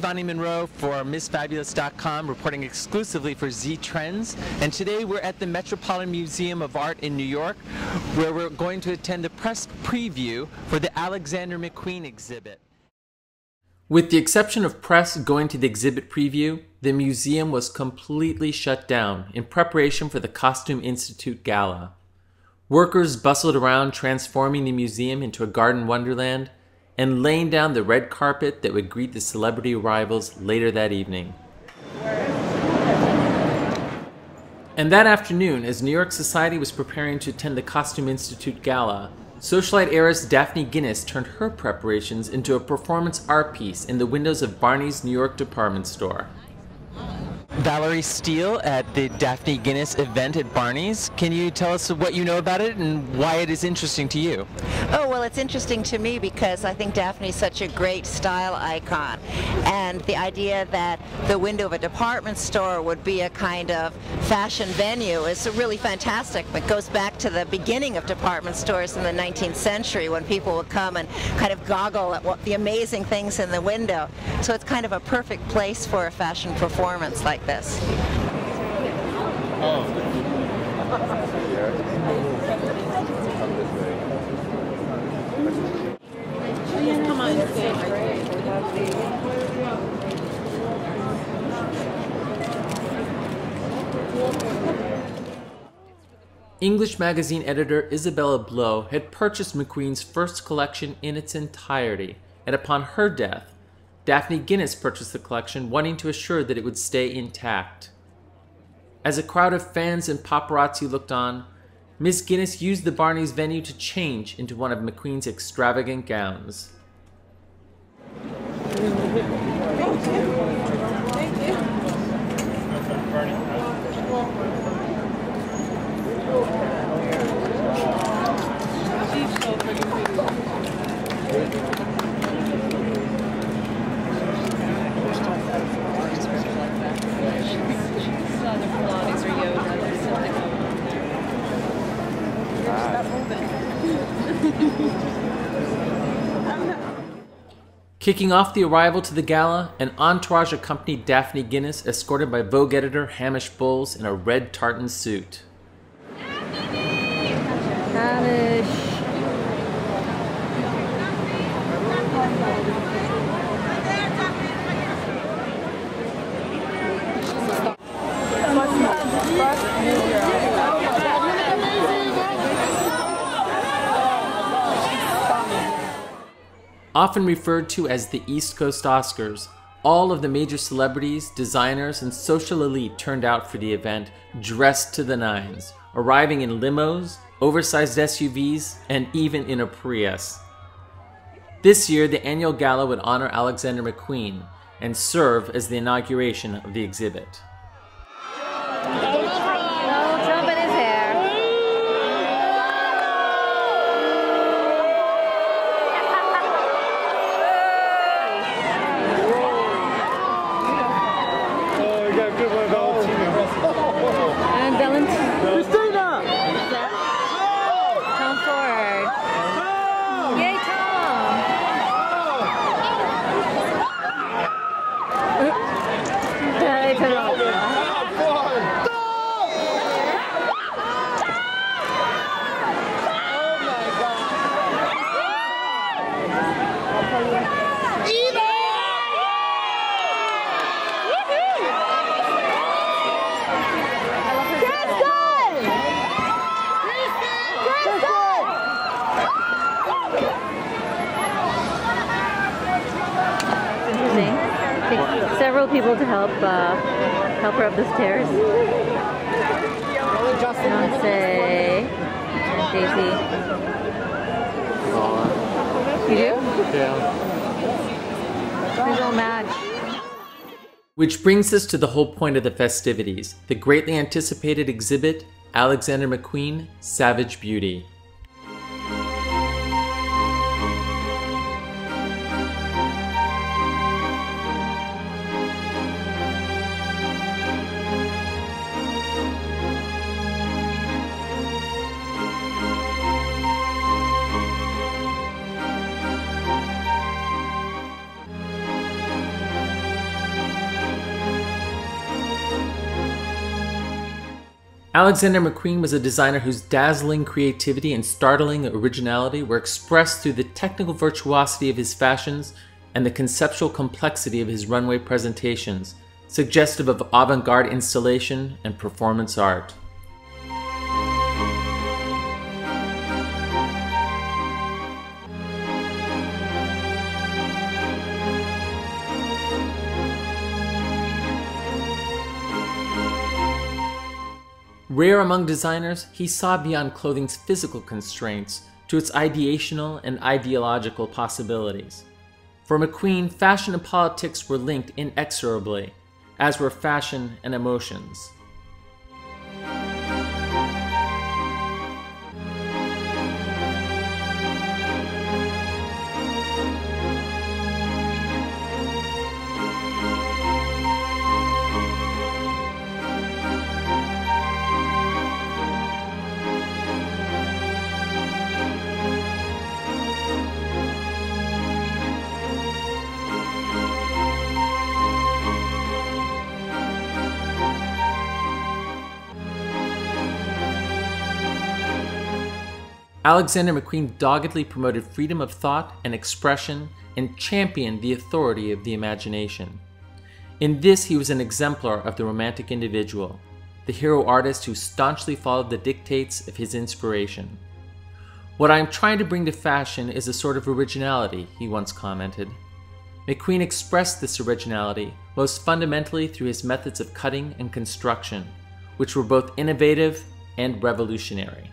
Bonnie Monroe for MissFabulous.com, reporting exclusively for Z Trends. And today we're at the Metropolitan Museum of Art in New York, where we're going to attend the press preview for the Alexander McQueen exhibit. With the exception of press going to the exhibit preview, the museum was completely shut down in preparation for the Costume Institute Gala. Workers bustled around transforming the museum into a garden wonderland and laying down the red carpet that would greet the celebrity arrivals later that evening. And that afternoon, as New York society was preparing to attend the Costume Institute Gala, socialite heiress Daphne Guinness turned her preparations into a performance art piece in the windows of Barney's New York department store. Valerie Steele at the Daphne Guinness event at Barney's. Can you tell us what you know about it and why it is interesting to you? Oh, well, it's interesting to me because I think Daphne's such a great style icon. And the idea that the window of a department store would be a kind of fashion venue is really fantastic. It goes back to the beginning of department stores in the 19th century when people would come and kind of goggle at what the amazing things in the window. So it's kind of a perfect place for a fashion performance like this. Come on. English magazine editor Isabella Blow had purchased McQueen's first collection in its entirety, and upon her death, Daphne Guinness purchased the collection, wanting to assure that it would stay intact. As a crowd of fans and paparazzi looked on, Miss Guinness used the Barney's venue to change into one of McQueen's extravagant gowns. Kicking off the arrival to the gala, an entourage accompanied Daphne Guinness, escorted by Vogue editor Hamish Bowles in a red tartan suit. Hamish. Often referred to as the East Coast Oscars, all of the major celebrities, designers, and social elite turned out for the event dressed to the nines, arriving in limos, oversized SUVs, and even in a Prius. This year, the annual gala would honor Alexander McQueen and serve as the inauguration of the exhibit. Several people to help her up the stairs. Beyonce, Daisy. You do? Yeah. Who's all mad? Which brings us to the whole point of the festivities, the greatly anticipated exhibit, Alexander McQueen, Savage Beauty. Alexander McQueen was a designer whose dazzling creativity and startling originality were expressed through the technical virtuosity of his fashions and the conceptual complexity of his runway presentations, suggestive of avant-garde installation and performance art. Rare among designers, he saw beyond clothing's physical constraints to its ideational and ideological possibilities. For McQueen, fashion and politics were linked inexorably, as were fashion and emotions. Alexander McQueen doggedly promoted freedom of thought and expression and championed the authority of the imagination. In this, he was an exemplar of the romantic individual, the hero artist who staunchly followed the dictates of his inspiration. "What I am trying to bring to fashion is a sort of originality," he once commented. McQueen expressed this originality most fundamentally through his methods of cutting and construction, which were both innovative and revolutionary.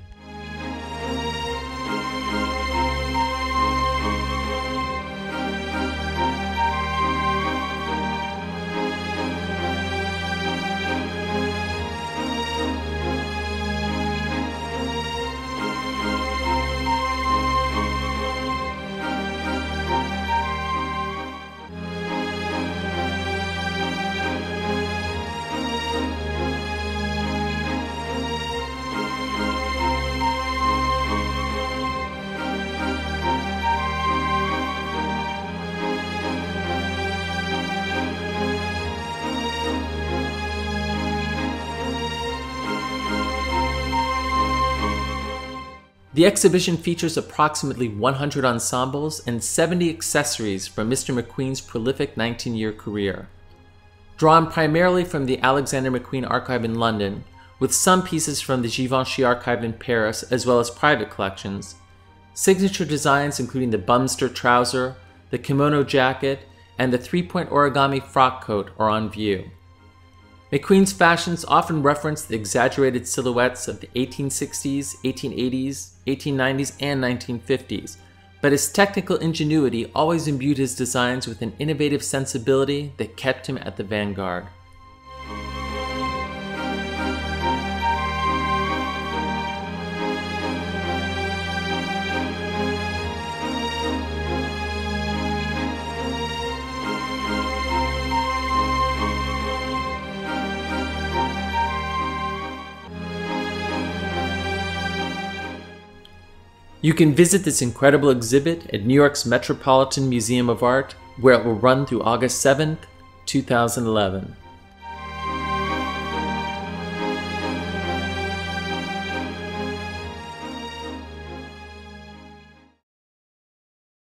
The exhibition features approximately 100 ensembles and 70 accessories from Mr. McQueen's prolific 19-year career. Drawn primarily from the Alexander McQueen Archive in London, with some pieces from the Givenchy Archive in Paris as well as private collections, signature designs including the bumster trouser, the kimono jacket, and the three-point origami frock coat are on view. McQueen's fashions often reference the exaggerated silhouettes of the 1860s, 1880s, 1890s, and 1950s, but his technical ingenuity always imbued his designs with an innovative sensibility that kept him at the vanguard. You can visit this incredible exhibit at New York's Metropolitan Museum of Art, where it will run through August 7th, 2011.